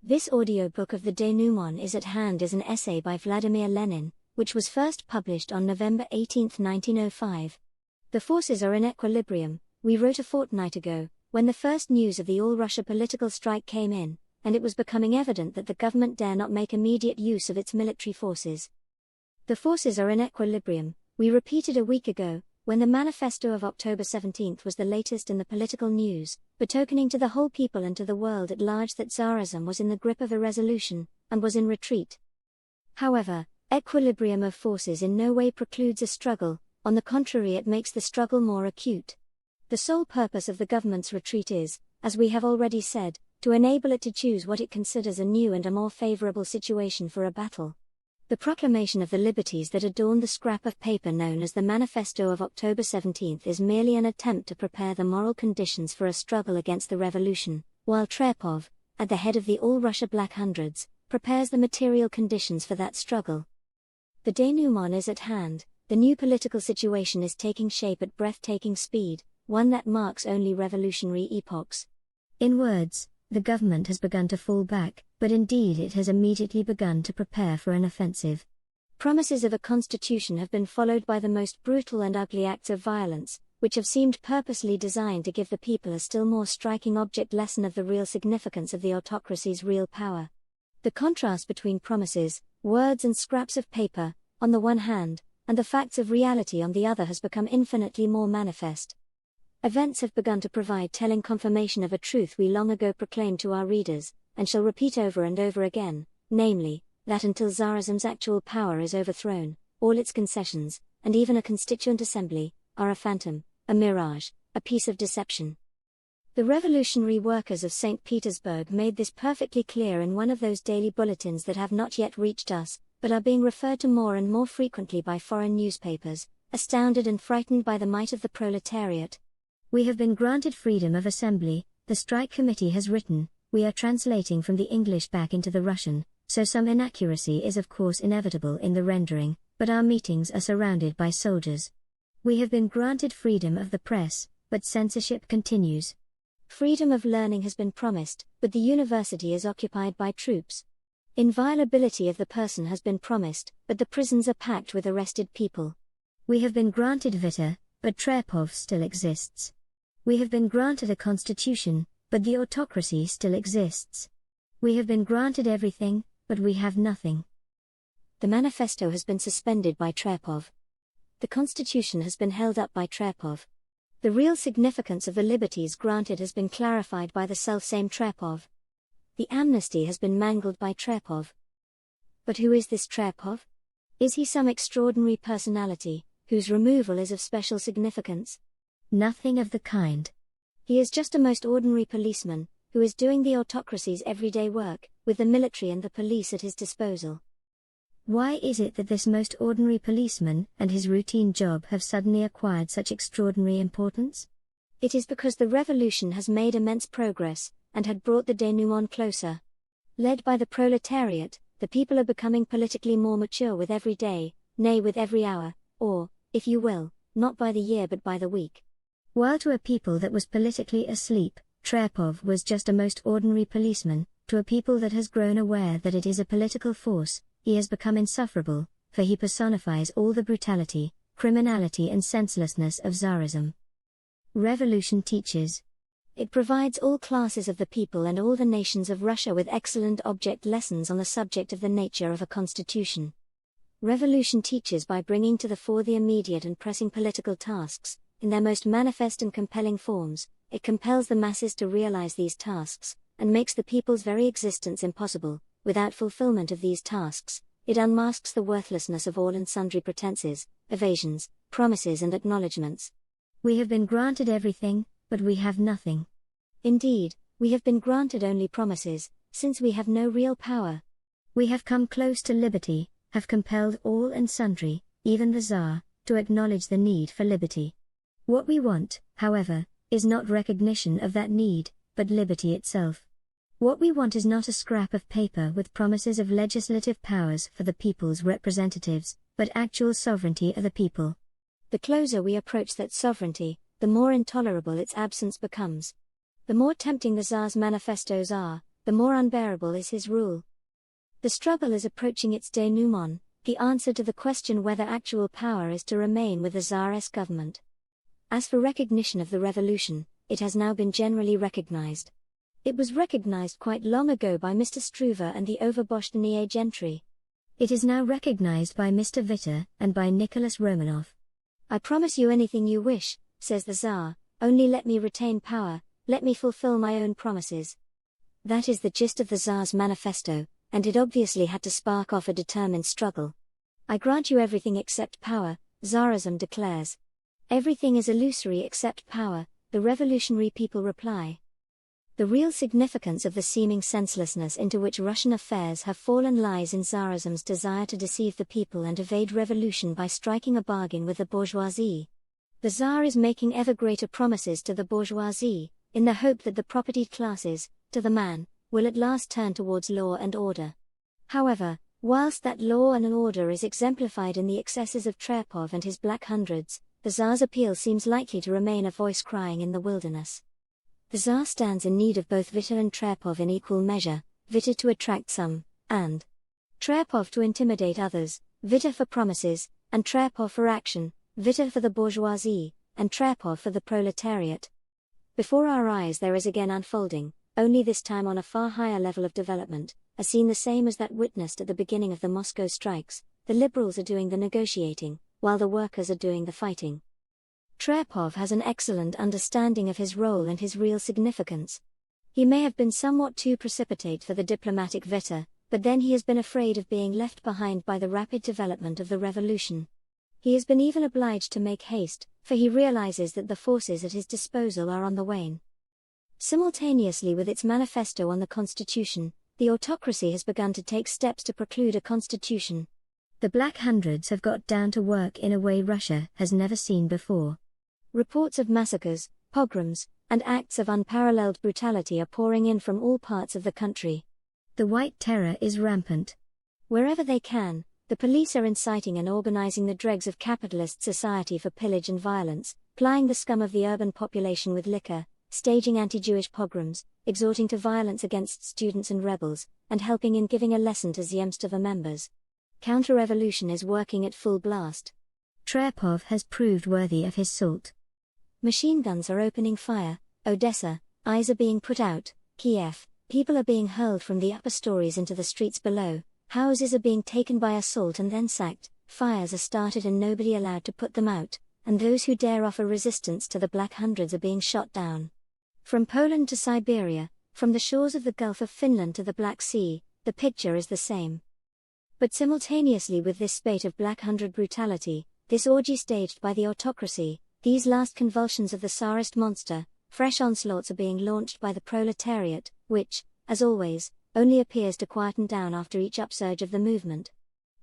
This audiobook of the Denouement is at hand is an essay by Vladimir Lenin, which was first published on November 18, 1905. The forces are in equilibrium, we wrote a fortnight ago, when the first news of the all-Russia political strike came in, and it was becoming evident that the government dare not make immediate use of its military forces. The forces are in equilibrium, we repeated a week ago, when the manifesto of October 17 was the latest in the political news, betokening to the whole people and to the world at large that Tsarism was in the grip of irresolution, and was in retreat. However, equilibrium of forces in no way precludes a struggle, on the contrary it makes the struggle more acute. The sole purpose of the government's retreat is, as we have already said, to enable it to choose what it considers a new and a more favorable situation for a battle. The proclamation of the liberties that adorn the scrap of paper known as the Manifesto of October 17 is merely an attempt to prepare the moral conditions for a struggle against the revolution, while Trepov, at the head of the All-Russia Black Hundreds, prepares the material conditions for that struggle. The denouement is at hand, the new political situation is taking shape at breathtaking speed, one that marks only revolutionary epochs. In words, the government has begun to fall back, but indeed it has immediately begun to prepare for an offensive. Promises of a constitution have been followed by the most brutal and ugly acts of violence, which have seemed purposely designed to give the people a still more striking object lesson of the real significance of the autocracy's real power. The contrast between promises, words and scraps of paper, on the one hand, and the facts of reality on the other has become infinitely more manifest. Events have begun to provide telling confirmation of a truth we long ago proclaimed to our readers, and shall repeat over and over again, namely, that until Tsarism's actual power is overthrown, all its concessions, and even a constituent assembly, are a phantom, a mirage, a piece of deception. The revolutionary workers of St. Petersburg made this perfectly clear in one of those daily bulletins that have not yet reached us, but are being referred to more and more frequently by foreign newspapers, astounded and frightened by the might of the proletariat. We have been granted freedom of assembly, the strike committee has written, we are translating from the English back into the Russian, so some inaccuracy is of course inevitable in the rendering, but our meetings are surrounded by soldiers. We have been granted freedom of the press, but censorship continues. Freedom of learning has been promised, but the university is occupied by troops. Inviolability of the person has been promised, but the prisons are packed with arrested people. We have been granted Vita, but Trepov still exists. We have been granted a constitution, but the autocracy still exists. We have been granted everything, but we have nothing. The manifesto has been suspended by Trepov. The constitution has been held up by Trepov. The real significance of the liberties granted has been clarified by the selfsame Trepov. The amnesty has been mangled by Trepov. But who is this Trepov? Is he some extraordinary personality, whose removal is of special significance? Nothing of the kind. He is just a most ordinary policeman, who is doing the autocracy's everyday work, with the military and the police at his disposal. Why is it that this most ordinary policeman and his routine job have suddenly acquired such extraordinary importance? It is because the revolution has made immense progress, and had brought the denouement closer. Led by the proletariat, the people are becoming politically more mature with every day, nay with every hour, or, if you will, not by the year but by the week. While to a people that was politically asleep, Trepov was just a most ordinary policeman, to a people that has grown aware that it is a political force, he has become insufferable, for he personifies all the brutality, criminality and senselessness of Tsarism. Revolution teaches. It provides all classes of the people and all the nations of Russia with excellent object lessons on the subject of the nature of a constitution. Revolution teaches by bringing to the fore the immediate and pressing political tasks, in their most manifest and compelling forms. It compels the masses to realize these tasks, and makes the people's very existence impossible. Without fulfillment of these tasks, it unmasks the worthlessness of all and sundry pretenses, evasions, promises and acknowledgments. We have been granted everything, but we have nothing. Indeed, we have been granted only promises, since we have no real power. We have come close to liberty, have compelled all and sundry, even the Tsar, to acknowledge the need for liberty. What we want, however, is not recognition of that need, but liberty itself. What we want is not a scrap of paper with promises of legislative powers for the people's representatives, but actual sovereignty of the people. The closer we approach that sovereignty, the more intolerable its absence becomes. The more tempting the Tsar's manifestos are, the more unbearable is his rule. The struggle is approaching its denouement, the answer to the question whether actual power is to remain with the Tsarist government. As for recognition of the revolution, it has now been generally recognized. It was recognized quite long ago by Mr. Struve and the Overboshchenie gentry. It is now recognized by Mr. Witte and by Nicholas Romanov. "I promise you anything you wish," says the Tsar, "only let me retain power, let me fulfill my own promises." That is the gist of the Tsar's manifesto, and it obviously had to spark off a determined struggle. "I grant you everything except power," Tsarism declares. "Everything is illusory except power," the revolutionary people reply. The real significance of the seeming senselessness into which Russian affairs have fallen lies in Tsarism's desire to deceive the people and evade revolution by striking a bargain with the bourgeoisie. The Tsar is making ever greater promises to the bourgeoisie, in the hope that the propertied classes, to the man, will at last turn towards law and order. However, whilst that law and order is exemplified in the excesses of Trepov and his Black Hundreds, the Tsar's appeal seems likely to remain a voice crying in the wilderness. The Tsar stands in need of both Witte and Trepov in equal measure, Witte to attract some, and Trepov to intimidate others, Witte for promises, and Trepov for action, Witte for the bourgeoisie, and Trepov for the proletariat. Before our eyes there is again unfolding, only this time on a far higher level of development, a scene the same as that witnessed at the beginning of the Moscow strikes. The liberals are doing the negotiating, while the workers are doing the fighting. Trepov has an excellent understanding of his role and his real significance. He may have been somewhat too precipitate for the diplomatic Witte, but then he has been afraid of being left behind by the rapid development of the revolution. He has been even obliged to make haste, for he realizes that the forces at his disposal are on the wane. Simultaneously with its manifesto on the constitution, the autocracy has begun to take steps to preclude a constitution. The Black Hundreds have got down to work in a way Russia has never seen before. Reports of massacres, pogroms, and acts of unparalleled brutality are pouring in from all parts of the country. The White Terror is rampant. Wherever they can, the police are inciting and organizing the dregs of capitalist society for pillage and violence, plying the scum of the urban population with liquor, staging anti-Jewish pogroms, exhorting to violence against students and rebels, and helping in giving a lesson to Zemstva members. Counter-revolution is working at full blast. Trepov has proved worthy of his salt. Machine guns are opening fire, Odessa, eyes are being put out, Kiev, people are being hurled from the upper stories into the streets below, houses are being taken by assault and then sacked, fires are started and nobody allowed to put them out, and those who dare offer resistance to the Black Hundreds are being shot down. From Poland to Siberia, from the shores of the Gulf of Finland to the Black Sea, the picture is the same. But simultaneously with this spate of Black Hundred brutality, this orgy staged by the autocracy, these last convulsions of the Tsarist monster, fresh onslaughts are being launched by the proletariat, which, as always, only appears to quieten down after each upsurge of the movement.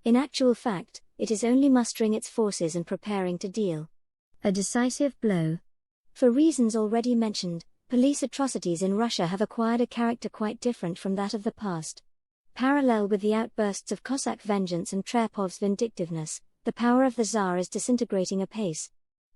In actual fact, it is only mustering its forces and preparing to deal a decisive blow. For reasons already mentioned, police atrocities in Russia have acquired a character quite different from that of the past. Parallel with the outbursts of Cossack vengeance and Trepov's vindictiveness, the power of the Tsar is disintegrating apace.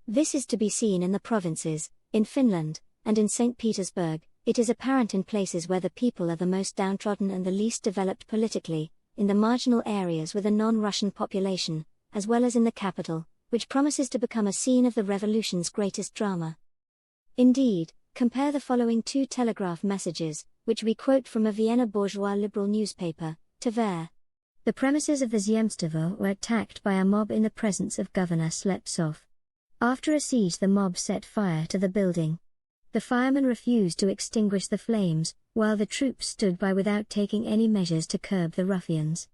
This is to be seen in the provinces, in Finland, and in St. Petersburg. It is apparent in places where the people are the most downtrodden and the least developed politically, in the marginal areas with a non-Russian population, as well as in the capital, which promises to become a scene of the revolution's greatest drama. Indeed, compare the following two telegraph messages, which we quote from a Vienna bourgeois liberal newspaper, Tver. The premises of the Zemstva were attacked by a mob in the presence of Governor Sleptsov. After a siege, the mob set fire to the building. The firemen refused to extinguish the flames, while the troops stood by without taking any measures to curb the ruffians.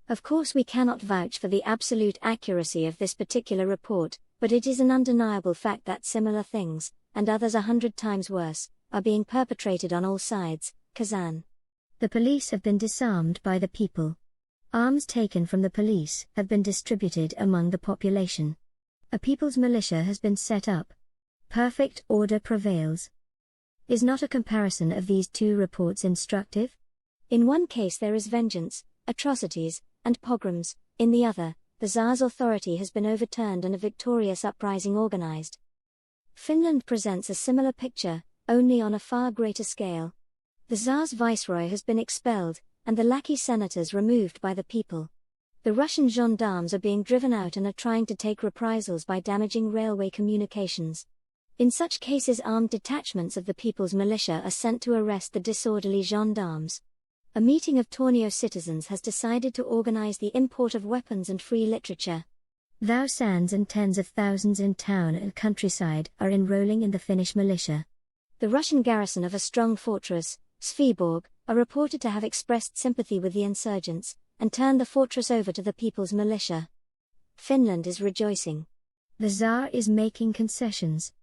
Of course, we cannot vouch for the absolute accuracy of this particular report, but it is an undeniable fact that similar things, and others 100 times worse, are being perpetrated on all sides. Kazan. The police have been disarmed by the people. Arms taken from the police have been distributed among the population. A people's militia has been set up. Perfect order prevails. Is not a comparison of these two reports instructive? In one case there is vengeance, atrocities, and pogroms, in the other, the Tsar's authority has been overturned and a victorious uprising organized. Finland presents a similar picture, only on a far greater scale. The Tsar's viceroy has been expelled, and the lackey senators removed by the people. The Russian gendarmes are being driven out and are trying to take reprisals by damaging railway communications. In such cases, armed detachments of the people's militia are sent to arrest the disorderly gendarmes. A meeting of Tornio citizens has decided to organize the import of weapons and free literature. Thousands and tens of thousands in town and countryside are enrolling in the Finnish militia. The Russian garrison of a strong fortress, Sveaborg, are reported to have expressed sympathy with the insurgents, and turned the fortress over to the people's militia. Finland is rejoicing. The Tsar is making concessions.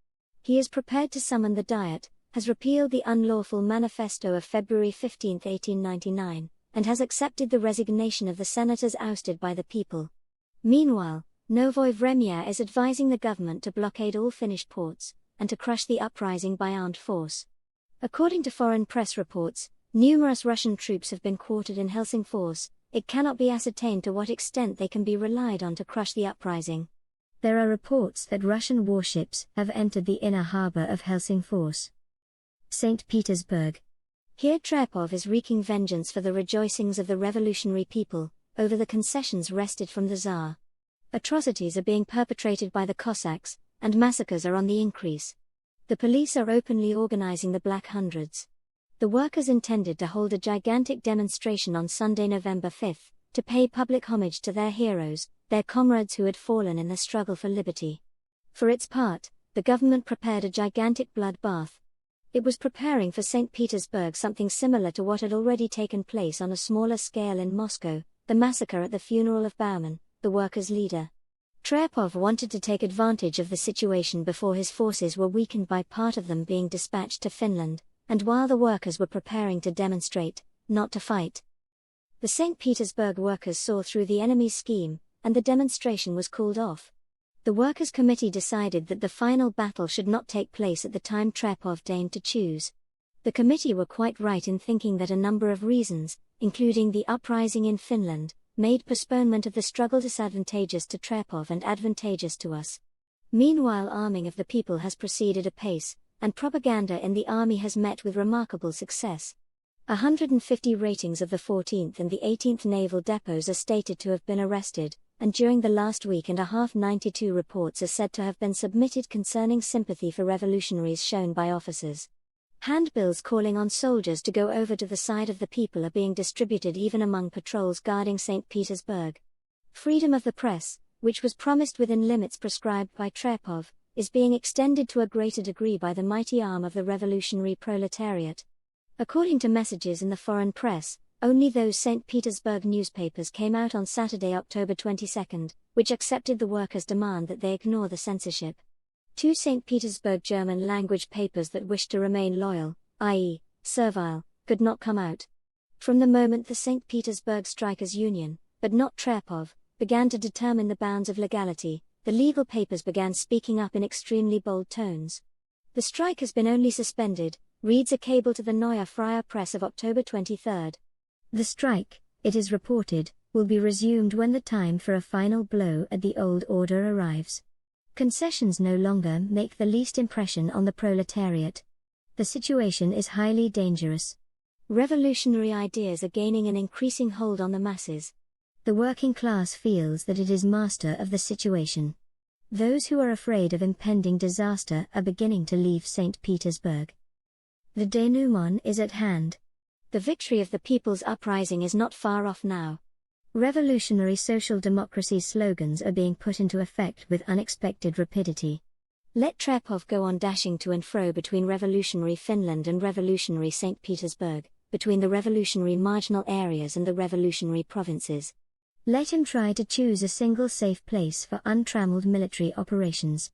He is prepared to summon the Diet, has repealed the unlawful manifesto of February 15, 1899, and has accepted the resignation of the senators ousted by the people. Meanwhile, Novoi Vremya is advising the government to blockade all Finnish ports, and to crush the uprising by armed force. According to foreign press reports, numerous Russian troops have been quartered in Helsingfors. It cannot be ascertained to what extent they can be relied on to crush the uprising. There are reports that Russian warships have entered the inner harbor of Helsingfors. St. Petersburg. Here Trepov is wreaking vengeance for the rejoicings of the revolutionary people, over the concessions wrested from the Tsar. Atrocities are being perpetrated by the Cossacks, and massacres are on the increase. The police are openly organizing the Black Hundreds. The workers intended to hold a gigantic demonstration on Sunday, November 5, to pay public homage to their heroes, their comrades who had fallen in the struggle for liberty. For its part, the government prepared a gigantic bloodbath. It was preparing for St. Petersburg something similar to what had already taken place on a smaller scale in Moscow, the massacre at the funeral of Bauman, the workers' leader. Trepov wanted to take advantage of the situation before his forces were weakened by part of them being dispatched to Finland, and while the workers were preparing to demonstrate, not to fight. The St. Petersburg workers saw through the enemy's scheme, and the demonstration was called off. The Workers' Committee decided that the final battle should not take place at the time Trepov deigned to choose. The committee were quite right in thinking that a number of reasons, including the uprising in Finland, made postponement of the struggle disadvantageous to Trepov and advantageous to us. Meanwhile, arming of the people has proceeded apace, and propaganda in the army has met with remarkable success. 150 ratings of the 14th and the 18th naval depots are stated to have been arrested, and during the last week and a half 92 reports are said to have been submitted concerning sympathy for revolutionaries shown by officers. Handbills calling on soldiers to go over to the side of the people are being distributed even among patrols guarding St. Petersburg. Freedom of the press, which was promised within limits prescribed by Trepov, is being extended to a greater degree by the mighty arm of the revolutionary proletariat. According to messages in the foreign press, only those St. Petersburg newspapers came out on Saturday, October 22, which accepted the workers' demand that they ignore the censorship. 2 St. Petersburg German-language papers that wished to remain loyal, i.e., servile, could not come out. From the moment the St. Petersburg Strikers' Union, but not Trepov, began to determine the bounds of legality, the legal papers began speaking up in extremely bold tones. The strike has been only suspended, reads a cable to the Neue Freie Press of October 23. The strike, it is reported, will be resumed when the time for a final blow at the old order arrives. Concessions no longer make the least impression on the proletariat. The situation is highly dangerous. Revolutionary ideas are gaining an increasing hold on the masses. The working class feels that it is master of the situation. Those who are afraid of impending disaster are beginning to leave St. Petersburg. The denouement is at hand. The victory of the people's uprising is not far off now. Revolutionary social democracy slogans are being put into effect with unexpected rapidity. Let Trepov go on dashing to and fro between revolutionary Finland and revolutionary St. Petersburg, between the revolutionary marginal areas and the revolutionary provinces. Let him try to choose a single safe place for untrammeled military operations.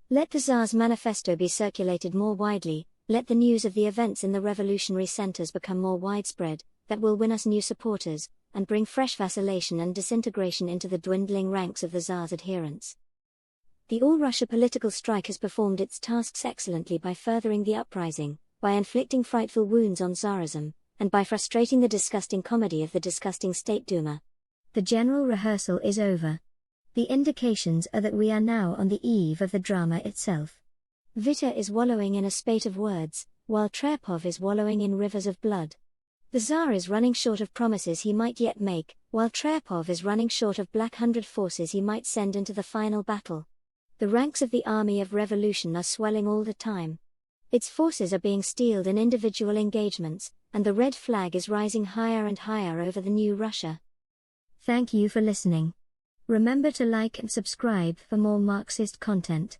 Let the Tsar's manifesto be circulated more widely. Let the news of the events in the revolutionary centers become more widespread, that will win us new supporters, and bring fresh vacillation and disintegration into the dwindling ranks of the Tsar's adherents. The All-Russia political strike has performed its tasks excellently by furthering the uprising, by inflicting frightful wounds on Tsarism, and by frustrating the disgusting comedy of the disgusting State Duma. The general rehearsal is over. The indications are that we are now on the eve of the drama itself. Witte is wallowing in a spate of words, while Trepov is wallowing in rivers of blood. The Tsar is running short of promises he might yet make, while Trepov is running short of Black Hundred forces he might send into the final battle. The ranks of the army of revolution are swelling all the time. Its forces are being steeled in individual engagements, and the red flag is rising higher and higher over the new Russia. Thank you for listening. Remember to like and subscribe for more Marxist content.